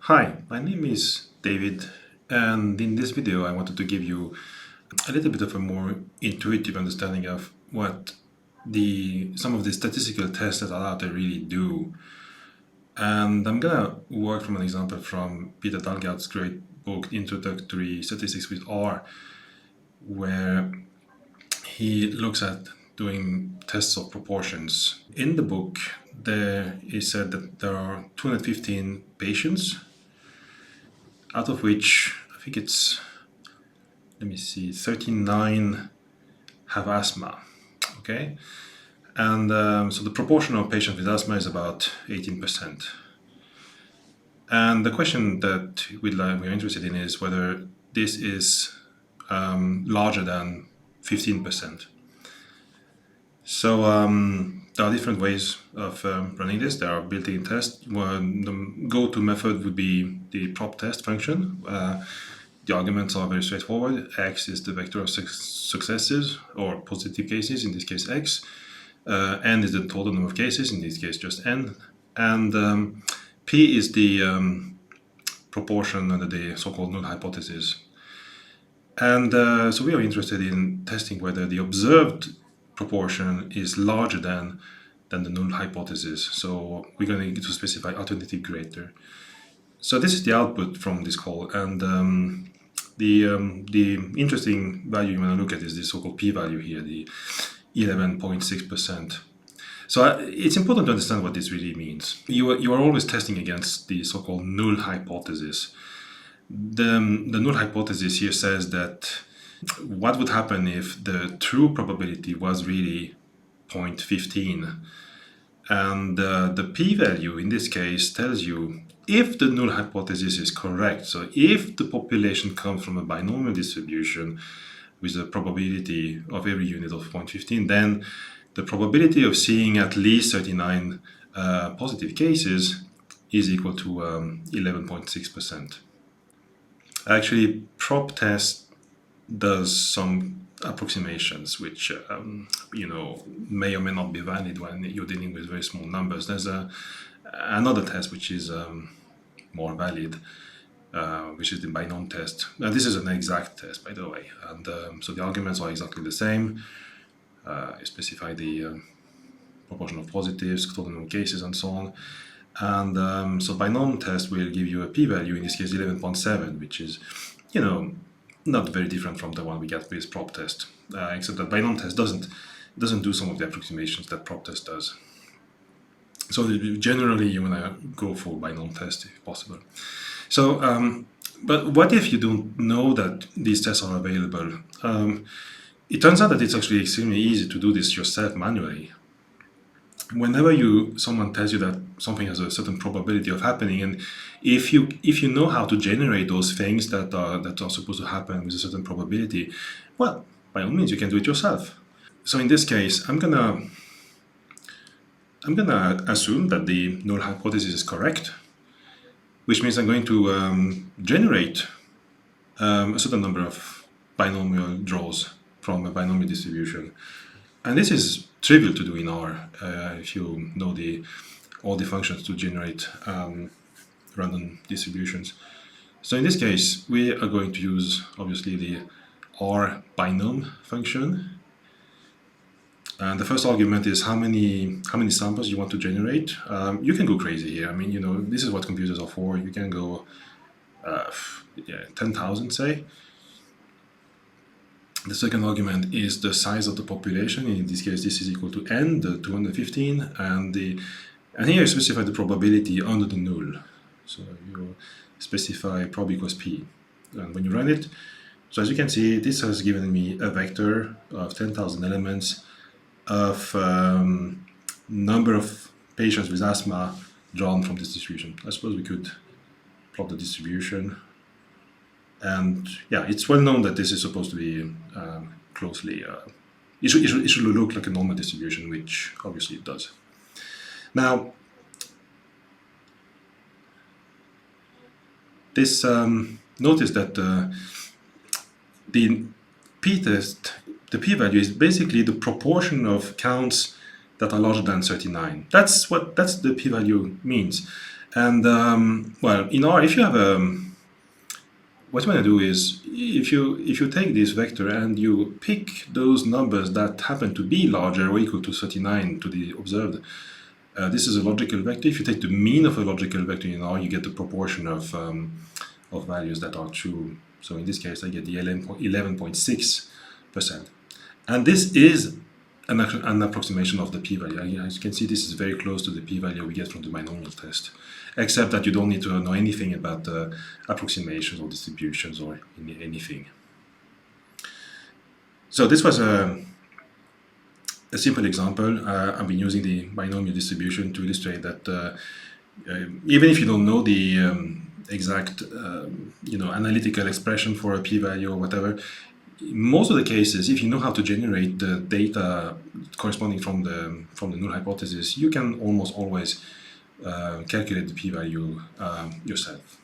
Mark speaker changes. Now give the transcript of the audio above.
Speaker 1: Hi, my name is David, and in this video I wanted to give you a little bit of a more intuitive understanding of what some of the statistical tests that are out there really do. And I'm gonna work from an example from Peter Dalgaard's great book, Introductory Statistics with R, where he looks at doing tests of proportions. In the book, there is said that there are 215 patients, out of which I think it's, let me see, 39 have asthma. Okay, and so the proportion of patients with asthma is about 18%. And the question that we're interested in is whether this is larger than 15%. So there are different ways of running this. There are built-in tests. The go-to method would be the prop test function. The arguments are very straightforward. X is the vector of successes or positive cases, in this case X. N is the total number of cases, in this case just N. And P is the proportion under the so-called null hypothesis. And so we are interested in testing whether the observed proportion is larger than the null hypothesis. So we're going to specify alternative greater. So this is the output from this call, and the interesting value you want to look at is the so-called p-value here, the 11.6%. So it's important to understand what this really means. You are always testing against the so-called null hypothesis. The null hypothesis here says that what would happen if the true probability was really 0.15, and the p-value in this case tells you if the null hypothesis is correct. So if the population comes from a binomial distribution with a probability of every unit of 0.15, then the probability of seeing at least 39 positive cases is equal to 11.6%. Actually, prop test does some approximations which may or may not be valid when you're dealing with very small numbers. There's another test which is more valid, which is the binomial test. Now, this is an exact test, by the way, and so the arguments are exactly the same. You specify the proportion of positives, total number of cases, and so on. And so binomial test will give you a p-value, in this case 11.7, which is, not very different from the one we get with prop test, except that binomial test doesn't do some of the approximations that prop test does. So generally you want to go for binomial test if possible. So, but what if you don't know that these tests are available? It turns out that it's actually extremely easy to do this yourself manually. Whenever someone tells you that something has a certain probability of happening, and if you know how to generate those things that are supposed to happen with a certain probability, well, by all means you can do it yourself. So in this case, I'm gonna assume that the null hypothesis is correct, which means I'm going to generate a certain number of binomial draws from a binomial distribution. And this is trivial to do in R if you know all the functions to generate random distributions. So in this case, we are going to use obviously the R binom function. And the first argument is how many samples you want to generate. You can go crazy here. I mean, this is what computers are for. You can go 10,000, say. The second argument is the size of the population. In this case, this is equal to n, the 215, and here you specify the probability under the null. So you specify prob equals p, and when you run it, so as you can see, this has given me a vector of 10,000 elements of number of patients with asthma drawn from this distribution. I suppose we could plot the distribution. And yeah, it's well known that this is supposed to be closely, it should look like a normal distribution, which obviously it does. Now, this notice that the p-test, the p-value is basically the proportion of counts that are larger than 39. That's the p-value means. And well, in R, if you have what you want to do is if you take this vector and you pick those numbers that happen to be larger or equal to 39 to the observed, this is a logical vector. If you take the mean of a logical vector in R, you get the proportion of values that are true. So in this case, I get the 11.6%. And this is an approximation of the p-value. As you can see, this is very close to the p-value we get from the binomial test, except that you don't need to know anything about approximations or distributions or anything. So this was a simple example. I've been using the binomial distribution to illustrate that even if you don't know the exact analytical expression for a p-value or whatever, most of the cases, if you know how to generate the data corresponding from the null hypothesis, you can almost always calculate the p-value yourself.